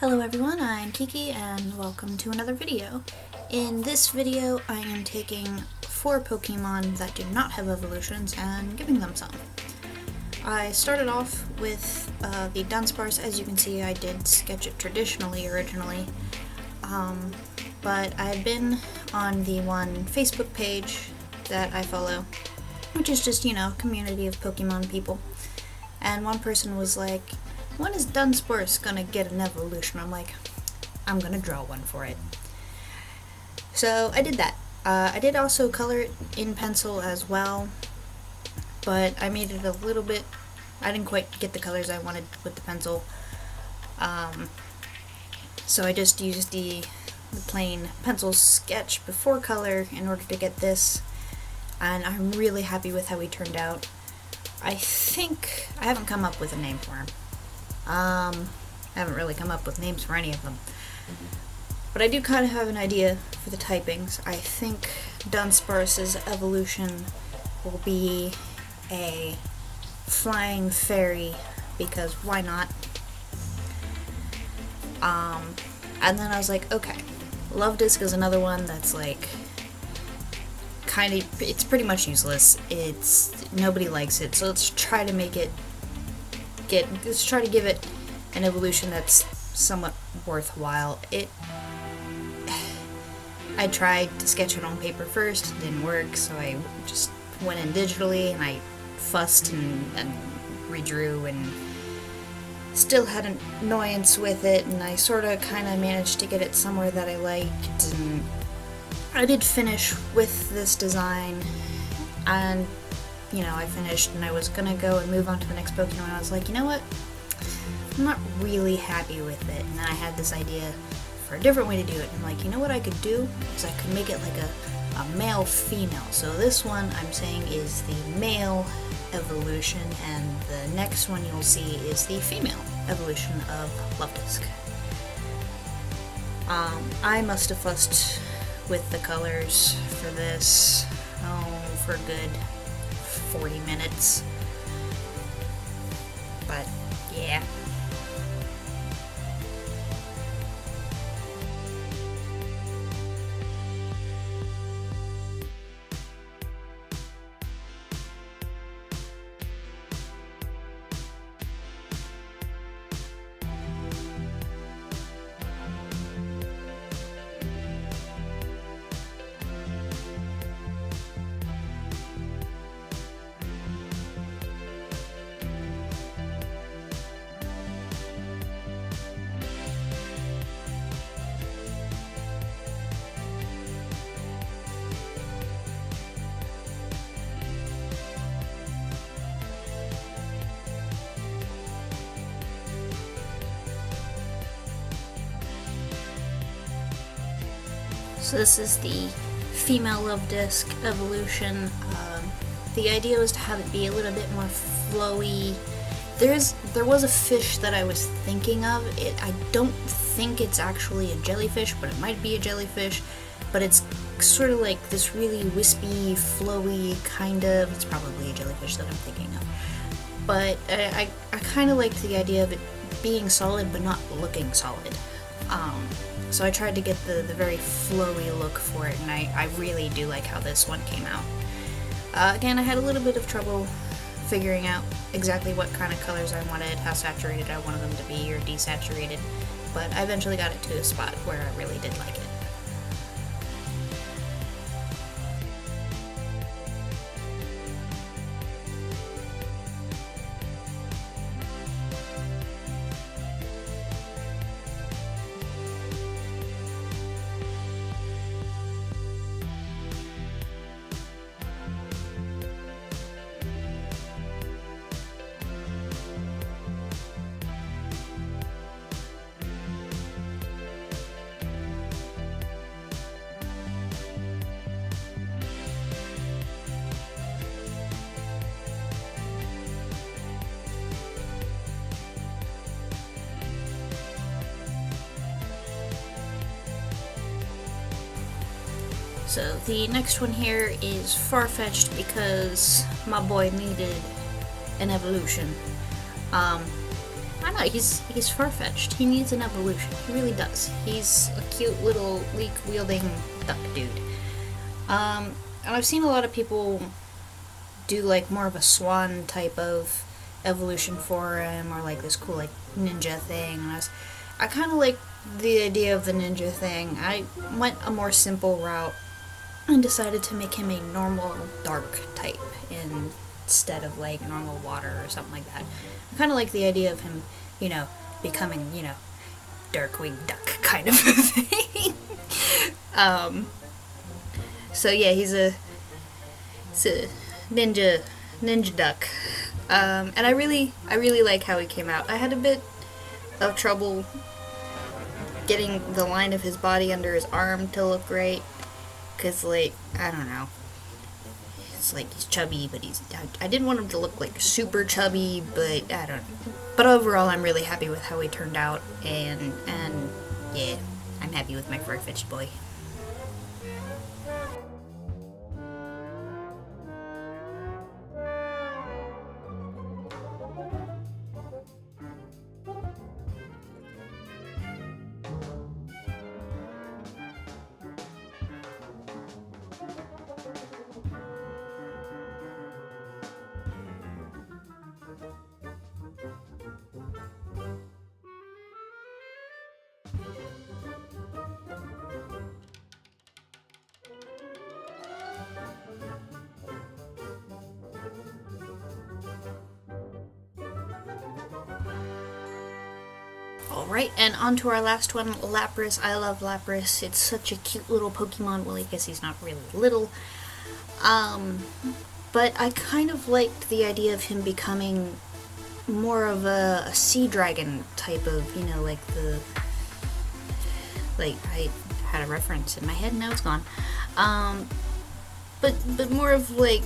Hello everyone, I'm Kiki and welcome to another video. In this video I am taking 4 Pokemon that do not have evolutions and giving them some. I started off with the Dunsparce. As you can see, I did sketch it traditionally originally, but I've been on the one Facebook page that I follow, which is just, a community of Pokemon people, and one person was like, when is Dunsparce gonna get an evolution? I'm like, I'm gonna draw one for it. So I did that. I did also color it in pencil as well, but I made it a little bit, I didn't quite get the colors I wanted with the pencil. So I just used the plain pencil sketch before color in order to get this, and I'm really happy with how he turned out. I think I haven't come up with a name for him. I haven't really come up with names for any of them. But I do kind of have an idea for the typings. I think Dunsparce's evolution will be a flying fairy, because why not? And then I was like, okay, Love Disc is another one that's like, it's pretty much useless. Nobody likes it, so let's try to make it let's try to give it an evolution that's somewhat worthwhile. I tried to sketch it on paper first, it didn't work, so I just went in digitally and I fussed and redrew and still had an annoyance with it, and I sort of kind of managed to get it somewhere that I liked, and I did finish with this design, and I finished and I was gonna go and move on to the next Pokemon, and I was like, you know what? I'm not really happy with it. And then I had this idea for a different way to do it. I'm like, you know what I could do? Is I could make it like a male-female. So this one I'm saying is the male evolution, and the next one you'll see is the female evolution of Love Disc. I must have fussed with the colors for this, for a good 40 minutes, but yeah. So this is the female Love Disc evolution. The idea was to have it be a little bit more flowy. There was a fish that I was thinking of. I don't think it's actually a jellyfish, but it might be a jellyfish. But it's sort of like this really wispy, flowy kind of. It's probably a jellyfish that I'm thinking of. But I kind of liked the idea of it being solid, but not looking solid. So I tried to get the very flowy look for it, and I really do like how this one came out. Again, I had a little bit of trouble figuring out exactly what kind of colors I wanted, how saturated I wanted them to be, or desaturated, but I eventually got it to a spot where I really did like it. So the next one here is Farfetch'd, because my boy needed an evolution. I don't know, he's far-fetched. He needs an evolution. He really does. He's a cute little leek-wielding duck dude. And I've seen a lot of people do like more of a swan type of evolution for him, or like this cool like ninja thing. And I kind of like the idea of the ninja thing. I went a more simple route and decided to make him a normal dark type instead of like normal water or something like that. I kind of like the idea of him, you know, becoming, you know, dark-winged duck kind of a thing. So yeah, he's a ninja duck. And I really like how he came out. I had a bit of trouble getting the line of his body under his arm to look right, because, like, I don't know. It's like he's chubby, but I didn't want him to look, like, super chubby, but I don't know. But overall, I'm really happy with how he turned out, and yeah, I'm happy with my farfetch'd boy. Alright, and on to our last one, Lapras. I love Lapras. It's such a cute little Pokemon. Well, I guess he's not really little. But I kind of liked the idea of him becoming more of a sea dragon type of, you know, like I had a reference in my head, now it's gone. But more of like,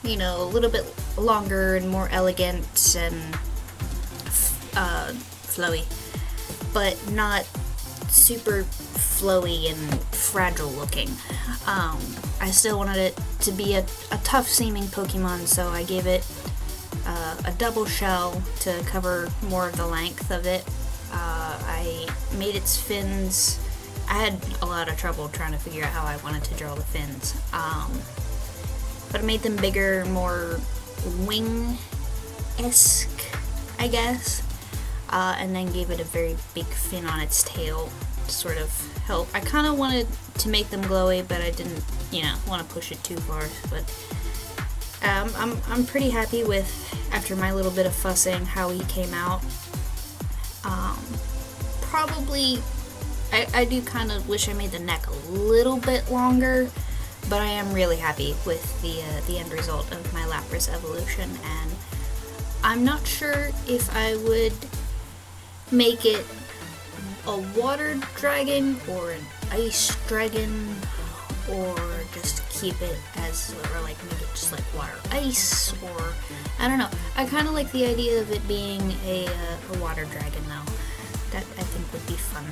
you know, a little bit longer and more elegant and flowy, but not super flowy and fragile looking. I still wanted it to be a tough seeming Pokemon, so I gave it a double shell to cover more of the length of it. I made its fins. I had a lot of trouble trying to figure out how I wanted to draw the fins, but I made them bigger, more wing-esque, I guess. And then gave it a very big fin on its tail to sort of help. I kind of wanted to make them glowy, but I didn't, you know, want to push it too far. But I'm pretty happy with, after my little bit of fussing, how he came out. Probably, I do kind of wish I made the neck a little bit longer, but I am really happy with the end result of my Lapras evolution, and I'm not sure if I would make it a water dragon or an ice dragon, or just keep it as, or like make it just like water ice, or I don't know. I kind of like the idea of it being a water dragon though. That I think would be fun.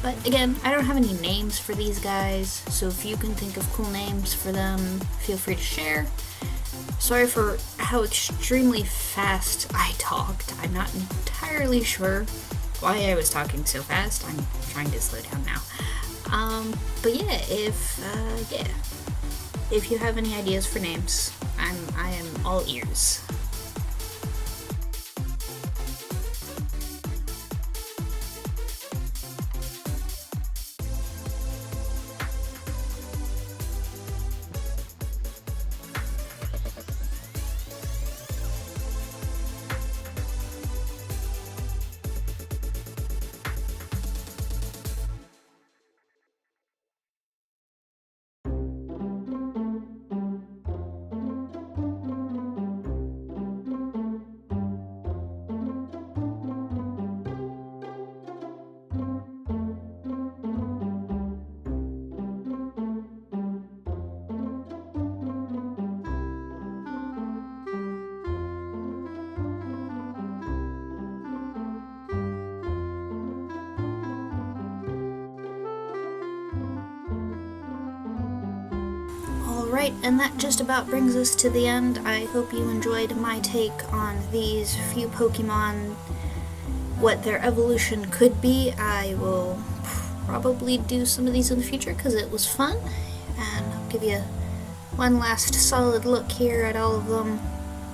But again, I don't have any names for these guys, so if you can think of cool names for them, feel free to share. Sorry for how extremely fast I talked. I'm not entirely sure why I was talking so fast. I'm trying to slow down now. But yeah, if you have any ideas for names, I am all ears. Alright, and that just about brings us to the end. I hope you enjoyed my take on these few Pokemon what their evolution could be. I will probably do some of these in the future because it was fun, and I'll give you one last solid look here at all of them.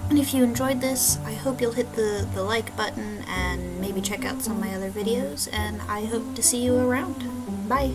And if you enjoyed this, I hope you'll hit the like button and maybe check out some of my other videos, and I hope to see you around. Bye!